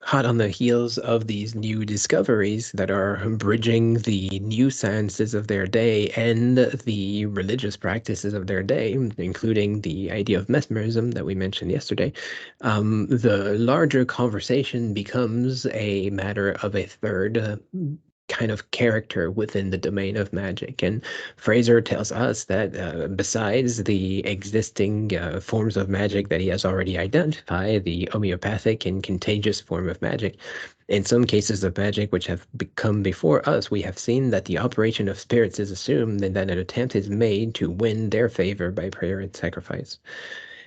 hot on the heels of these new discoveries that are bridging the new sciences of their day and the religious practices of their day, including the idea of mesmerism that we mentioned yesterday, the larger conversation becomes a matter of a third kind of character within the domain of magic. And Fraser tells us that besides the existing forms of magic that he has already identified, the homeopathic and contagious form of magic, in some cases of magic which have become before us, we have seen that the operation of spirits is assumed and that an attempt is made to win their favor by prayer and sacrifice.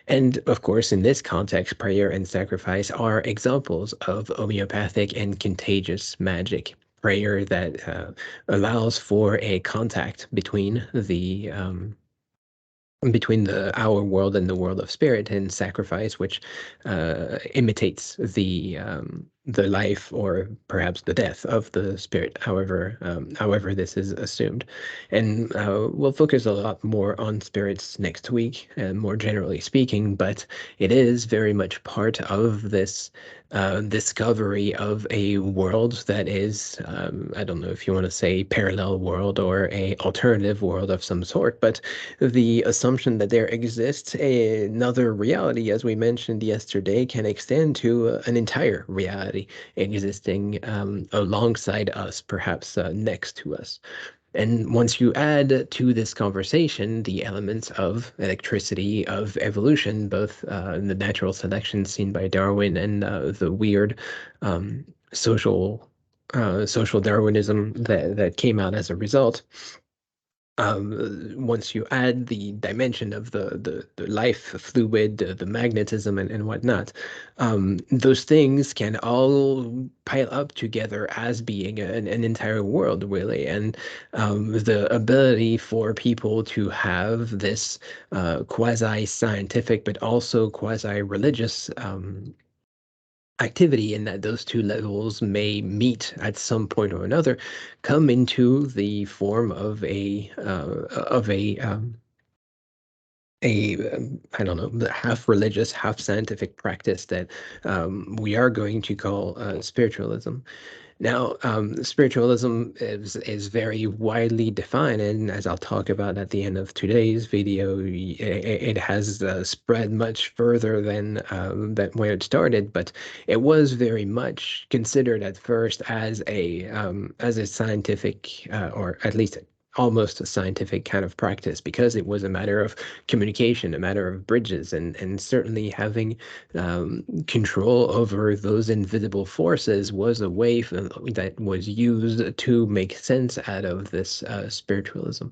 And of course, in this context, prayer and sacrifice are examples of homeopathic and contagious magic. Prayer that allows for a contact between our world and the world of spirit, and sacrifice, which imitates the life or perhaps the death of the spirit, however this is assumed. And we'll focus a lot more on spirits next week, and more generally speaking, but it is very much part of this discovery of a world that is, I don't know if you want to say parallel world or a alternative world of some sort, but the assumption that there exists another reality, as we mentioned yesterday, can extend to an entire reality existing alongside us, perhaps next to us. And once you add to this conversation the elements of electricity, of evolution, both the natural selection seen by Darwin and the weird um, social social Darwinism that came out as a result, once you add the dimension of the life fluid, the magnetism and whatnot, those things can all pile up together as being an entire world, really. And the ability for people to have this quasi-scientific but also quasi-religious activity, in that those two levels may meet at some point or another, come into the form of a I don't know, the half religious, half scientific practice that we are going to call spiritualism. Now, spiritualism is very widely defined, and as I'll talk about at the end of today's video, it has spread much further than where it started. But it was very much considered at first as a scientific, or at least almost a scientific kind of practice, because it was a matter of communication, a matter of bridges, and certainly having control over those invisible forces was a way that was used to make sense out of this spiritualism.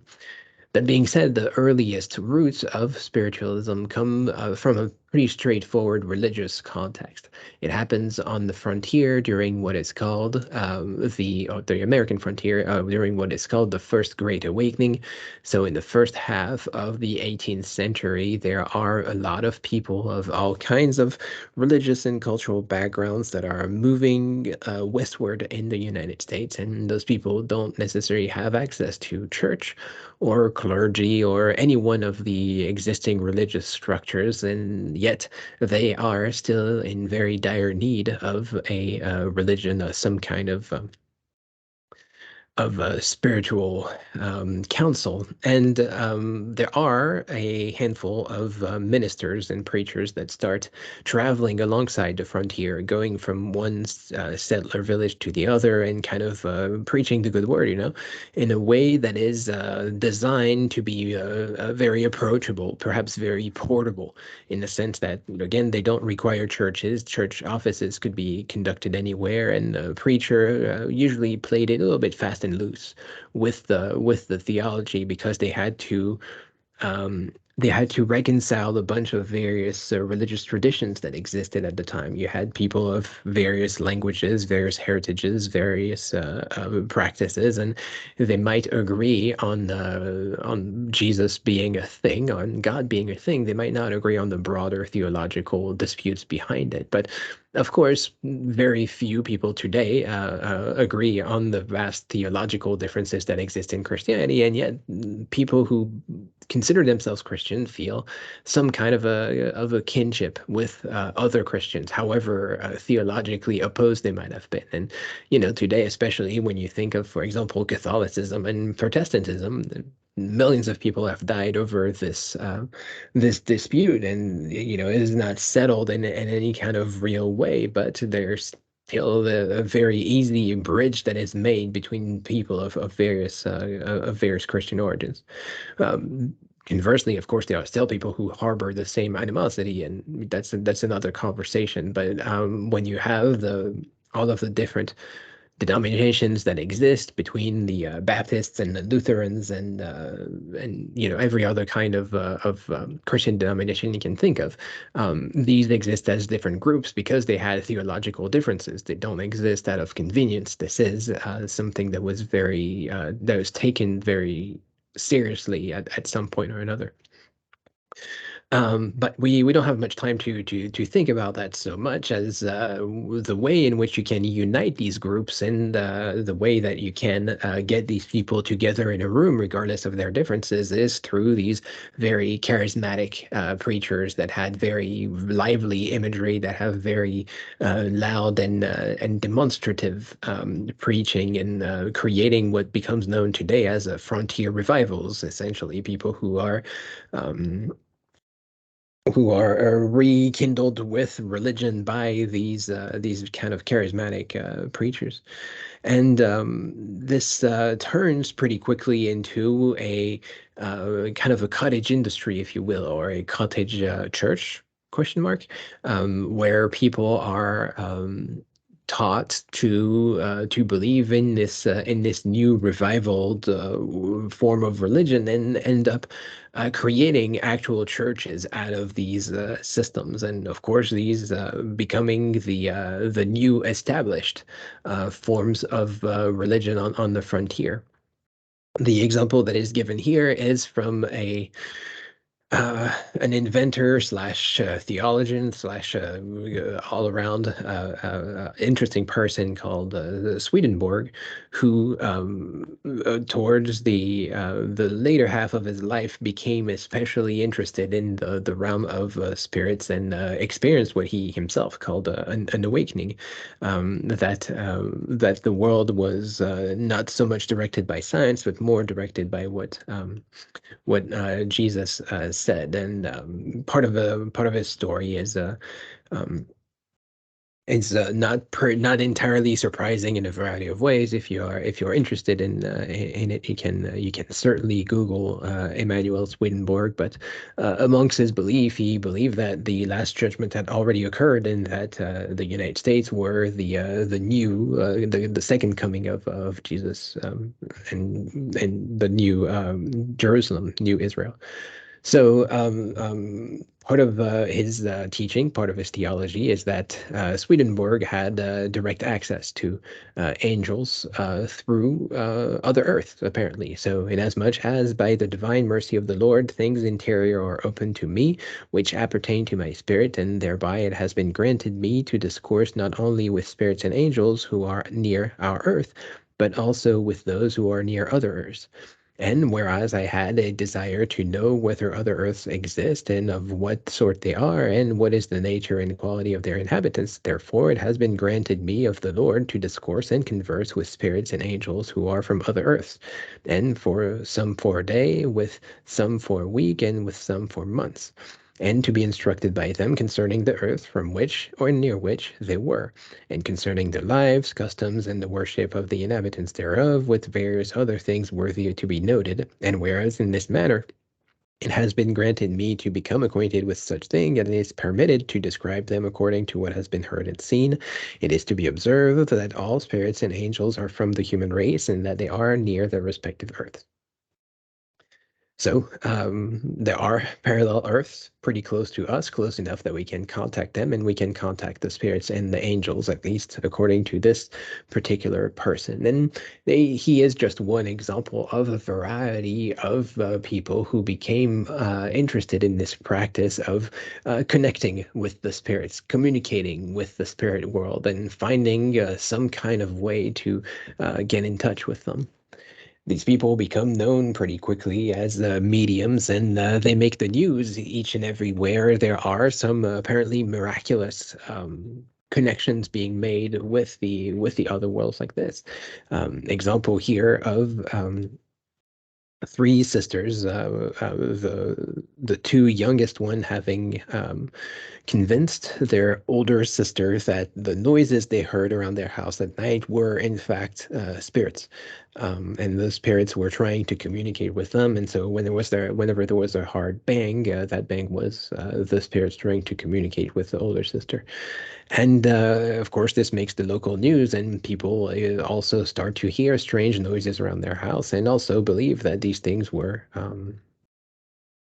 That being said, the earliest roots of spiritualism come from a pretty straightforward religious context. It happens on the frontier during what is called the American frontier, during what is called the First Great Awakening. So in the first half of the 18th century, there are a lot of people of all kinds of religious and cultural backgrounds that are moving westward in the United States, and those people don't necessarily have access to church or clergy or any one of the existing religious structures, and yet they are still in very dire need of a religion, some kind of a spiritual council. And there are a handful of ministers and preachers that start traveling alongside the frontier, going from one settler village to the other, and kind of preaching the good word, in a way that is designed to be very approachable, perhaps very portable, in the sense that, again, they don't require churches. Church offices could be conducted anywhere, and the preacher usually played it a little bit fast and loose with the theology, because they had to reconcile a bunch of various religious traditions that existed at the time. You had people of various languages, various heritages, various practices, and they might agree on Jesus being a thing, on God being a thing. They might not agree on the broader theological disputes behind it, but Of course, very few people today agree on the vast theological differences that exist in Christianity, and yet people who consider themselves Christian feel some kind of a kinship with other Christians, however theologically opposed they might have been. And today, especially when you think of, for example, Catholicism and Protestantism, millions of people have died over this dispute, and it is not settled in any kind of real way, but there's still a very easy bridge that is made between people of various Christian origins. Conversely, of course, there are still people who harbor the same animosity, and that's another conversation. But when you have the all of the different denominations that exist between the Baptists and the Lutherans and every other kind of Christian denomination you can think of. These exist as different groups because they had theological differences. They don't exist out of convenience. This is something that was taken very seriously at some point or another. But we don't have much time to think about that so much as the way in which you can unite these groups and the way that you can get these people together in a room, regardless of their differences, is through these very charismatic preachers that had very lively imagery, that have very loud and demonstrative preaching and creating what becomes known today as frontier revivals, essentially people um, who are rekindled with religion by these kind of charismatic preachers. And this turns pretty quickly into a kind of a cottage industry, if you will, or a cottage church, question mark, where people are taught to believe in this new revivaled form of religion and end up creating actual churches out of these systems, and of course these becoming the new established forms of religion on the frontier. The example that is given here is from an inventor slash theologian slash all around interesting person called Swedenborg, who towards the later half of his life became especially interested in the realm of spirits and experienced what he himself called an awakening, that the world was not so much directed by science, but more directed by what Jesus said. And part of his story is um, it's not entirely surprising in a variety of ways. If you're interested in it, you can certainly Google Emanuel Swedenborg. But amongst his belief, he believed that the Last Judgment had already occurred, and that the United States were the second coming of Jesus, and the new Jerusalem, New Israel. So part of his teaching, part of his theology, is that Swedenborg had direct access to angels through other Earth, apparently. So, inasmuch as by the divine mercy of the Lord, things interior are open to me, which appertain to my spirit, and thereby it has been granted me to discourse not only with spirits and angels who are near our Earth, but also with those who are near other Earths. And whereas I had a desire to know whether other Earths exist and of what sort they are, and what is the nature and quality of their inhabitants, therefore it has been granted me of the Lord to discourse and converse with spirits and angels who are from other Earths, and for some for a day, with some for a week, and with some for months, and to be instructed by them concerning the earth from which or near which they were, and concerning their lives, customs, and the worship of the inhabitants thereof, with various other things worthy to be noted. And whereas in this manner it has been granted me to become acquainted with such things, and it is permitted to describe them according to what has been heard and seen, it is to be observed that all spirits and angels are from the human race, and that they are near their respective earths. So there are parallel Earths pretty close to us, close enough that we can contact them and we can contact the spirits and the angels, at least according to this particular person. And he is just one example of a variety of people who became interested in this practice of connecting with the spirits, communicating with the spirit world, and finding some kind of way to get in touch with them. These people become known pretty quickly as mediums, and they make the news each and everywhere. There are some apparently miraculous connections being made with the other worlds like this. Example here of three sisters, the two youngest one having convinced their older sisters that the noises they heard around their house at night were in fact spirits, and the spirits were trying to communicate with them. And so whenever there was a hard bang, that bang was the spirits trying to communicate with the older sister. And of course, this makes the local news, and people also start to hear strange noises around their house, and also believe that these things were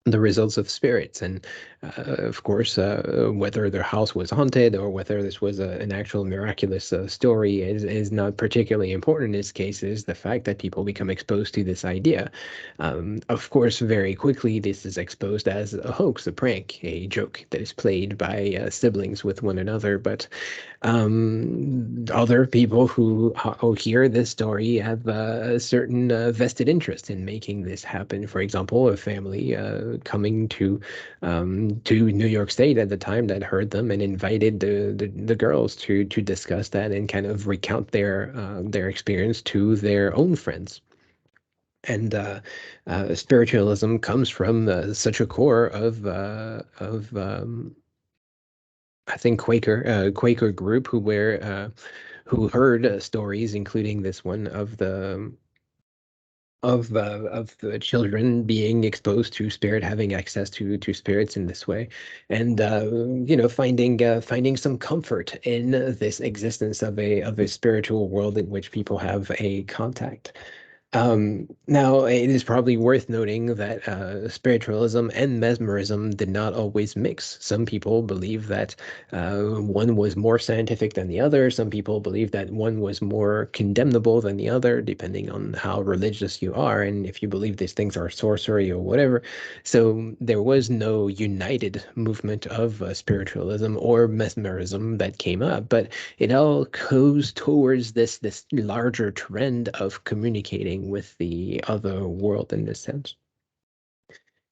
the results of spirits. And of course, whether their house was haunted or whether this was an actual miraculous story is not particularly important in this case. Is the fact that people become exposed to this idea. Of course, very quickly, this is exposed as a hoax, a prank, a joke that is played by siblings with one another. But other people who hear this story have a certain vested interest in making this happen. For example, a family coming to New York State at the time that heard them and invited the girls to discuss that and kind of recount their experience to their own friends. And spiritualism comes from such a core of I think Quaker group who heard stories, including this one of the children being exposed to spirit, having access to spirits in this way, and finding some comfort in this existence of a spiritual world in which people have a contact. Now, it is probably worth noting that spiritualism and mesmerism did not always mix. Some people believe that one was more scientific than the other. Some people believe that one was more condemnable than the other, depending on how religious you are and if you believe these things are sorcery or whatever. So there was no united movement of spiritualism or mesmerism that came up, but it all goes towards this larger trend of communicating with the other world in this sense.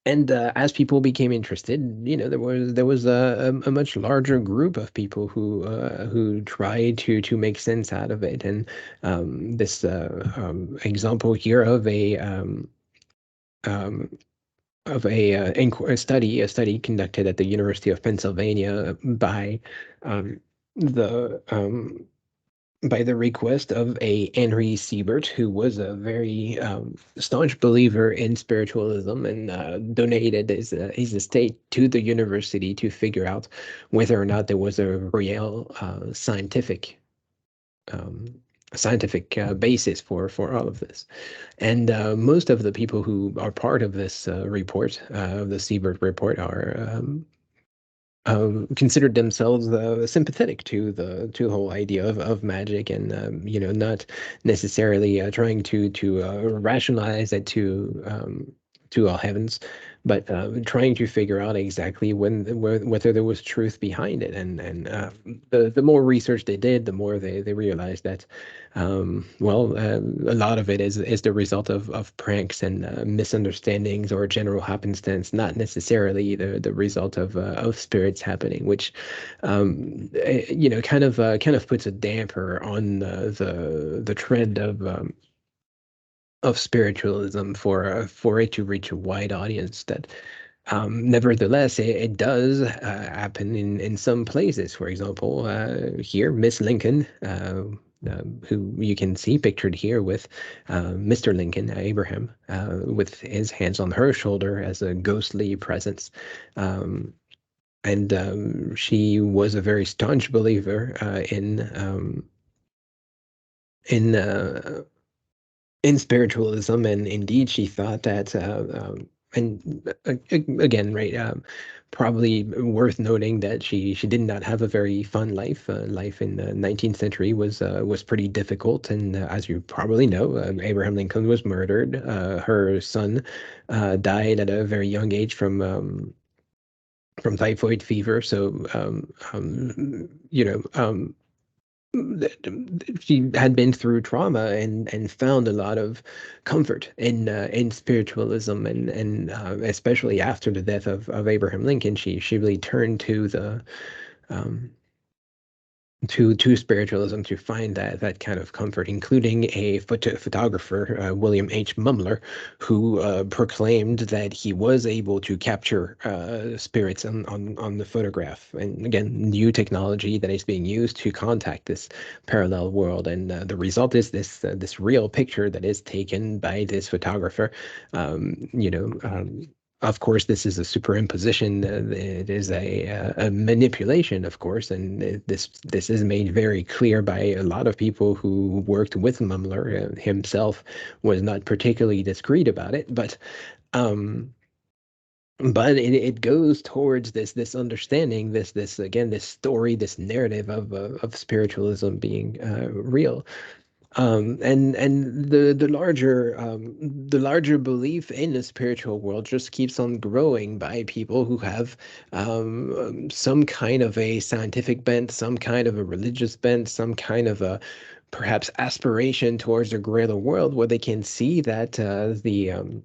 And as people became interested, there was a much larger group of people who tried to make sense out of it. And this example here um, a study conducted at the University of Pennsylvania um, the by the request of a Henry Siebert, who was a very staunch believer in spiritualism and donated his estate to the university to figure out whether or not there was a real um, scientific basis for all of this. And most of the people who are part of this report, of the Siebert report, are considered themselves sympathetic to the whole idea of magic, and not necessarily trying to rationalize it to all heavens, but trying to figure out exactly whether there was truth behind it. And the more research they did, the more they realized that a lot of it is the result of pranks and misunderstandings or general happenstance, not necessarily the result of spirits happening, which kind of puts a damper on the trend of spiritualism for it to reach a wide audience. That nevertheless, it does happen in some places. For example, here, Miss Lincoln, who you can see pictured here with Mr. Lincoln, Abraham, with his hands on her shoulder as a ghostly presence. Um, and she was a very staunch believer in in spiritualism, and indeed, she thought that again, right, probably worth noting that she did not have a very fun life. Life in the 19th century was pretty difficult, and as you probably know, Abraham Lincoln was murdered. Her son died at a very young age from typhoid fever. So, she had been through trauma and found a lot of comfort in spiritualism, and especially after the death of Abraham Lincoln, she really turned to the um, to spiritualism to find that kind of comfort, including a photographer, William H. Mumler, who proclaimed that he was able to capture spirits on the photograph. And again, new technology that is being used to contact this parallel world. And the result is this real picture that is taken by this photographer. Of course, this is a superimposition. It is a manipulation, of course, and this is made very clear by a lot of people who worked with Mumler. Himself was not particularly discreet about it, um, but it goes towards this understanding, this again, this story, this narrative of spiritualism being real. And the larger belief in the spiritual world just keeps on growing by people who have some kind of a scientific bent, some kind of a religious bent, some kind of a perhaps aspiration towards a greater world where they can see that the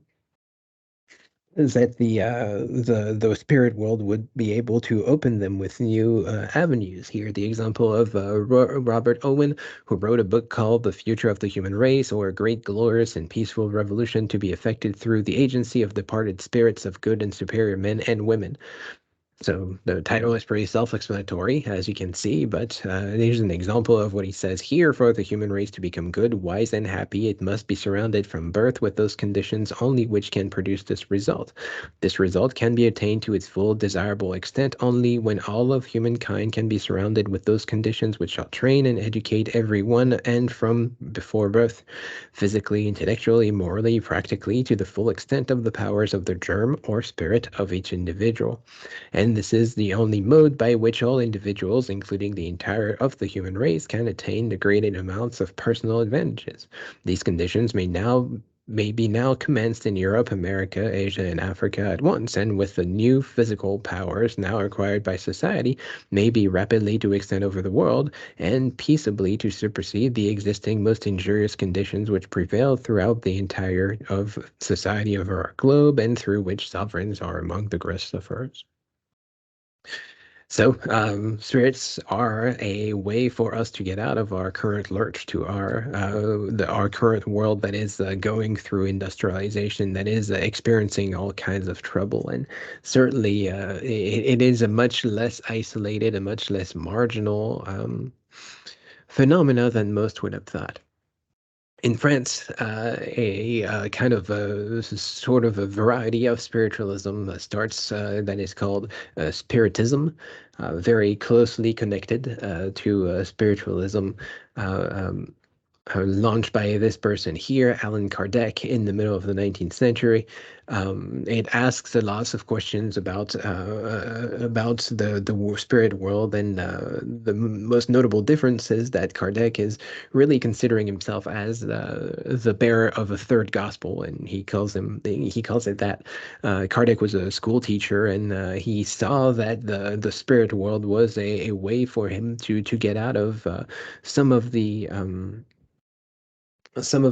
spirit world would be able to open them with new avenues. Here, the example of Robert Owen, who wrote a book called The Future of the Human Race, or A Great, Glorious, and Peaceful Revolution to be effected through the agency of departed spirits of good and superior men and women. So the title is pretty self-explanatory, as you can see, but here's an example of what he says here. For the human race to become good, wise, and happy, it must be surrounded from birth with those conditions only which can produce this result. This result can be attained to its full desirable extent only when all of humankind can be surrounded with those conditions which shall train and educate every one, and from before birth, physically, intellectually, morally, practically, to the full extent of the powers of the germ or spirit of each individual. And this is the only mode by which all individuals, including the entire of the human race, can attain the greatest amounts of personal advantages. These conditions may be now commenced in Europe, America, Asia, and Africa at once, and with the new physical powers now acquired by society, may be rapidly to extend over the world, and peaceably to supersede the existing most injurious conditions which prevail throughout the entire of society of our globe, and through which sovereigns are among the greatest sufferers. So, spirits are a way for us to get out of our current lurch to our current world that is going through industrialization, that is experiencing all kinds of trouble, and certainly it is a much less isolated, a much less marginal phenomena than most would have thought. In France, a kind of a sort of a variety of spiritualism starts that is called Spiritism, very closely connected to spiritualism. Uh, um, Launched by this person here, Allan Kardec, in the middle of the 19th century. It asks a lots of questions about the spirit world, and the most notable difference is that Kardec is really considering himself as the bearer of a third gospel, and he calls it that. Kardec was a school teacher, and he saw that the spirit world was a way for him to get out of some of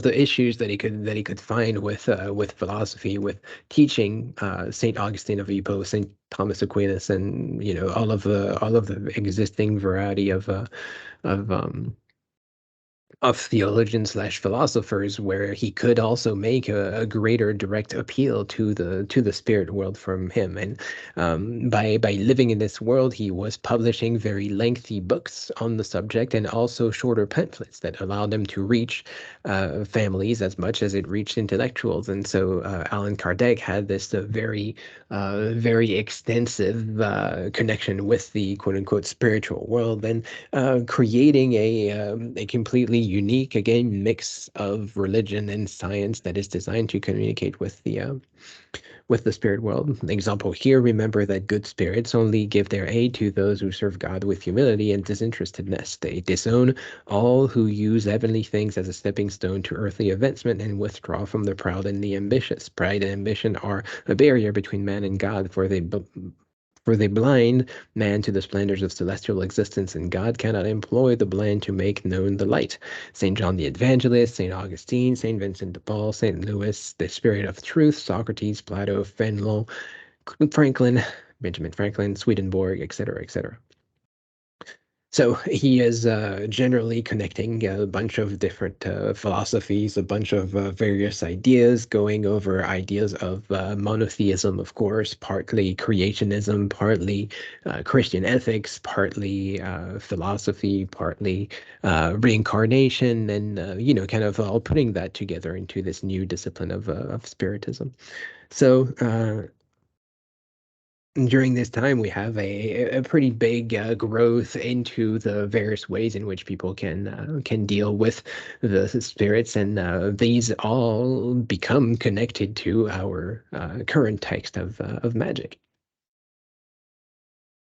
the issues that he could find with philosophy, with teaching Saint Augustine of Hippo, Saint Thomas Aquinas, and all of the existing variety of of theologians slash philosophers, where he could also make a greater direct appeal to the spirit world from him. And by living in this world, he was publishing very lengthy books on the subject, and also shorter pamphlets that allowed them to reach families as much as it reached intellectuals. And so Allan Kardec had this very extensive connection with the quote unquote spiritual world, and creating a completely unique, again, mix of religion and science that is designed to communicate with the spirit world. An example here, remember that good spirits only give their aid to those who serve God with humility and disinterestedness. They disown all who use heavenly things as a stepping stone to earthly advancement and withdraw from the proud and the ambitious. Pride and ambition are a barrier between man and God, for they blind man to the splendors of celestial existence, and God cannot employ the blind to make known the light. St. John the Evangelist, St. Augustine, St. Vincent de Paul, St. Louis, the Spirit of Truth, Socrates, Plato, Fenelon, Franklin, Benjamin Franklin, Swedenborg, etc., etc. So he is generally connecting a bunch of different philosophies, a bunch of various ideas, going over ideas of monotheism, of course, partly creationism, partly Christian ethics, partly philosophy, partly reincarnation, and kind of all putting that together into this new discipline of Spiritism. So during this time, we have a pretty big growth into the various ways in which people can deal with the spirits, and these all become connected to our current text of magic.